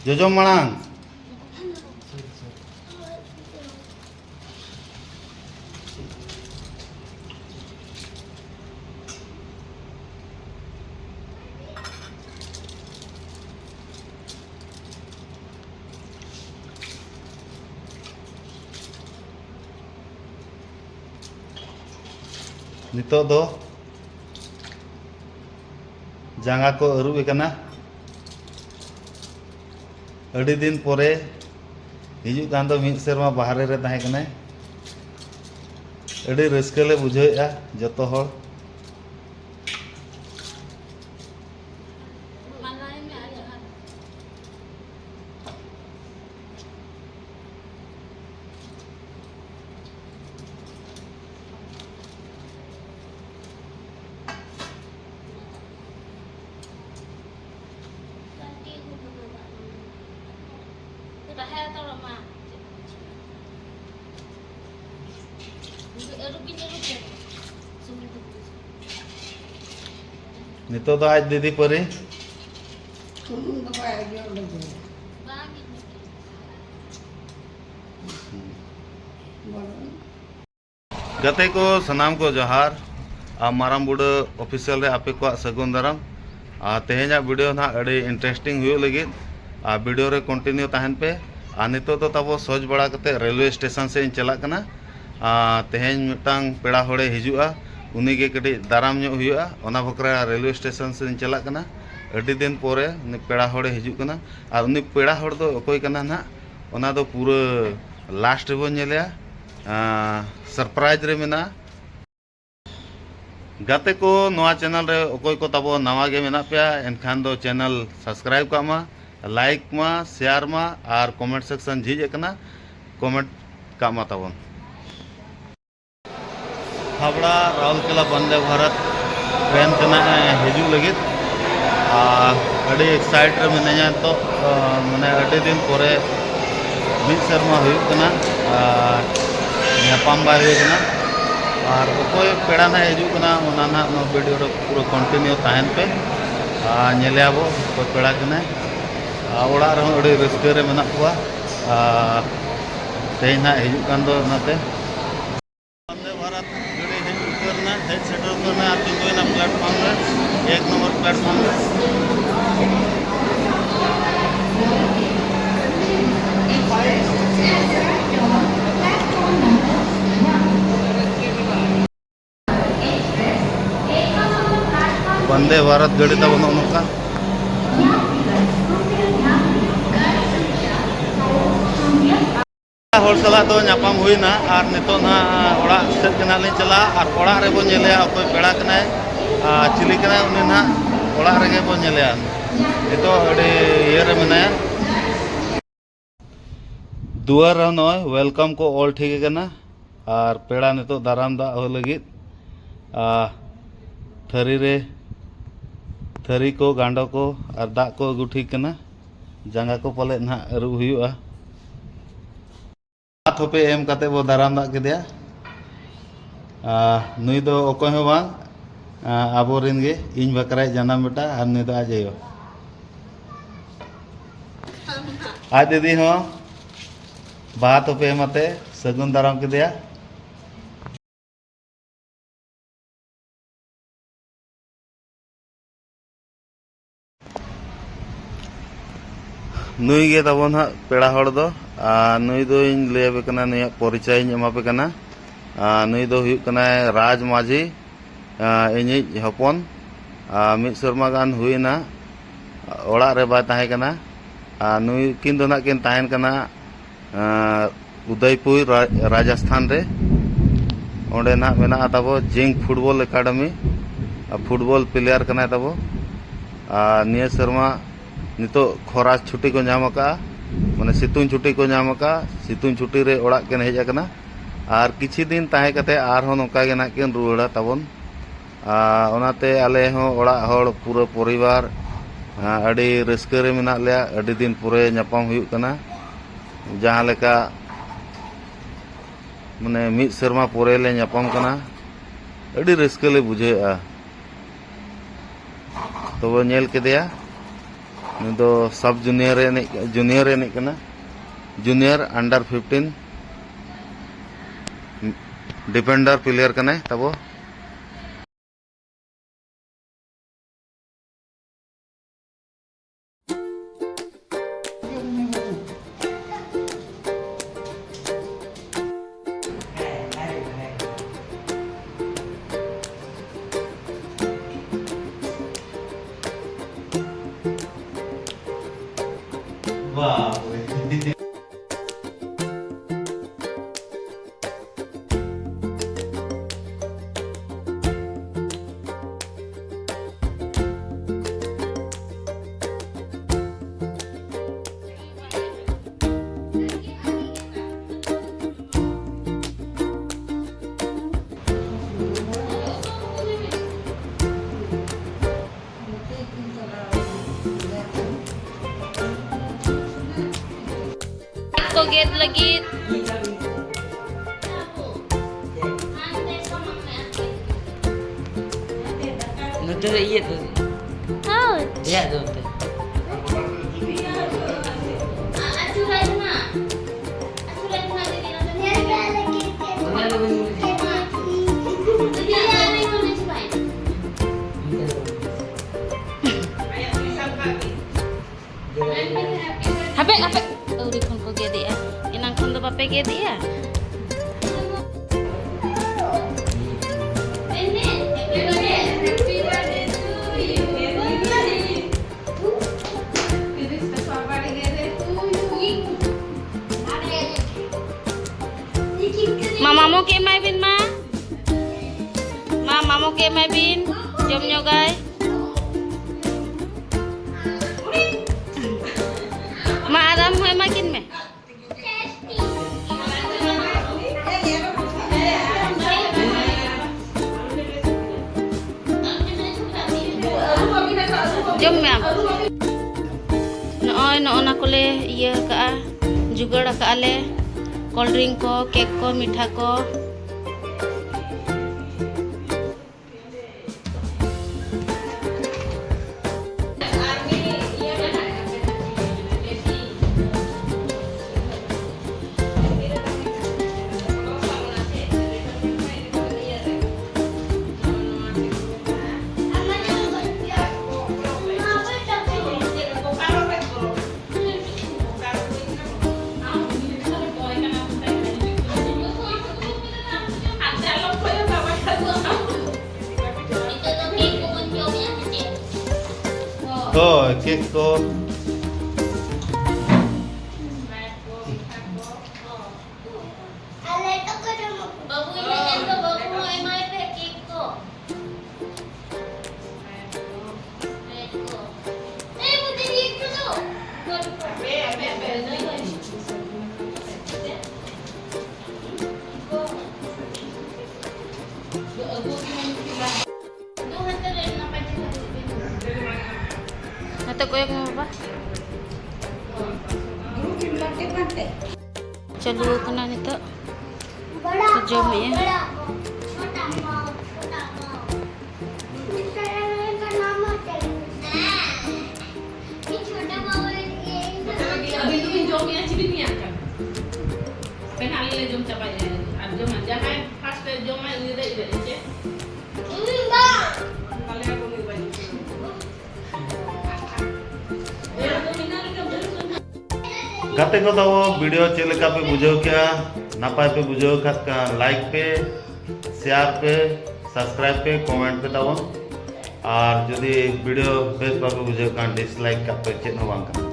Jojo Manang. Nito do jangga ko aru ikana adi din pore hijuk kan do mid serma bahare re tahe kane adi raska le bujhoya joto hor nito do aj didi pare gate ko sanam ko johar maram buda official re ape ko sagun daram tehenya video na adi interesting huyu lagi video re continue tahen pe nito to tabo soj bada kate railway station se chalak kana teheny mitang peda hore hijua uni ge kadi daram nyok huyuga ona bokra railway station se chalak kana adi din pore ni peda hore hiju kana ar uni peda hor do okoy kana na ona do pura last re bon nyelya surprise re mena gate ko noa channel re okoy ko tabo nawa ge mena pya enkhan do channel subscribe ka ma like ma share ma ar comment section jhij kana comment ka ma tabon Howrah Rourkela Vande Bharat train कना हिजू लगित अड़ी excite रे मिनाया तो माने अड़ी दिन पोरे मिद शर्मा हुयुग कना न्यापाम बार हुई कना और ओकोय पेड़ा ना हिजू कना ओना ना नो वीडियो रे पूरा कंटिन्यू ताहेन पे नेले आबो ओकोय पेड़ा कना ओड़ा रे अड़ी रस्के रे मेना कुआ तेना हिजू कान दो नाते हेड सेटल करना आप तीनों प्लेटफॉर्म में 1 नंबर प्लेटफॉर्म में वंदे भारत गाड़ी तब नौका हर सला तो नापाम हुईना और नितो ना ओड़ा सेट कना ले चला और ओड़ा रे बो नेले अकोय पेड़ा कना चिली कना उनी ना ओड़ा रे गे बो नेले नितो अडी ये रे मनाया दुआर नय वेलकम को ऑल ठीक कना और पेड़ा नितो दाराम दा हो लगी थरी रे थरी को गांडो को और दा को अगु ठीक कना जंगा को पले ना अरु हुयुआ थोपे एम काते वो दाराम दा केदिया नुई दो ओकोय हो बांग आबोरिन गे इन बकराय जन्म बेटा और नुई दो आजयो आज दीदी हो बात थोपे मते सगुन दाराम केदिया नुई गे तबन हा पेड़ा हड़ दो नुई दो इन ले कना नुई परिचय एमा पे कना नुई दो हुयुग कना राज माझी इनि हपन मिद शर्मा गान हुईना ओड़ा रे बाय ताहे कना नुई किन दो ना किन ताहेन कना उदयपुर राजस्थान रे ओंडे ना मेना तबो zinc football academy football player कना तबो निया शर्मा नितो खरा छुट्टी को नाम का माने सितुंग छुट्टी को नाम का सितुंग छुट्टी रे ओड़ा के हेज आकना और किछि दिन ताहे कते आर हो नोका गे ना केन रुवाड़ा तबन ओनाते आले हो ओड़ा हड़ पूरा परिवार अड़ी रस्के रे मेना ले अड़ी दिन पूरे नापाम हुयुग कना जहां लेका माने मिद शर्मा पोरे ले नापाम कना अड़ी रस्के ले बुझेआ तो वो नेल केदिया ᱱᱩᱭ ᱫᱚ सब जूनियर एने कना जूनियर अंडर 15 डिफेंडर प्लेयर कने तबो वाह Toget lagi. Nutur iya tuh. Oh. Iya tuh. Apa? Oh, di kon ko gedi ya. Inang kon do bape gedi ya. Mamamu ke mai bin ma? Mamamu ke mai bin? Jom nyo guys. Ma aram hoy makin me. Jom me am. Noon ako le iya ka jugaad ka ale cold drink ko, cake ko, मीठा को तो cake को Atau koyak mau apa? Chalo kena nito. Sejam ya. गाते को तो video चेलेका पे बुझाव क्या नापाय पे बुझाव खात का लाइक पे शेयर पे सब्सक्राइब पे कमेंट पे तावन और जदि वीडियो बेस बाबे बुझाव का डिसलाइक का पे चेक न बांका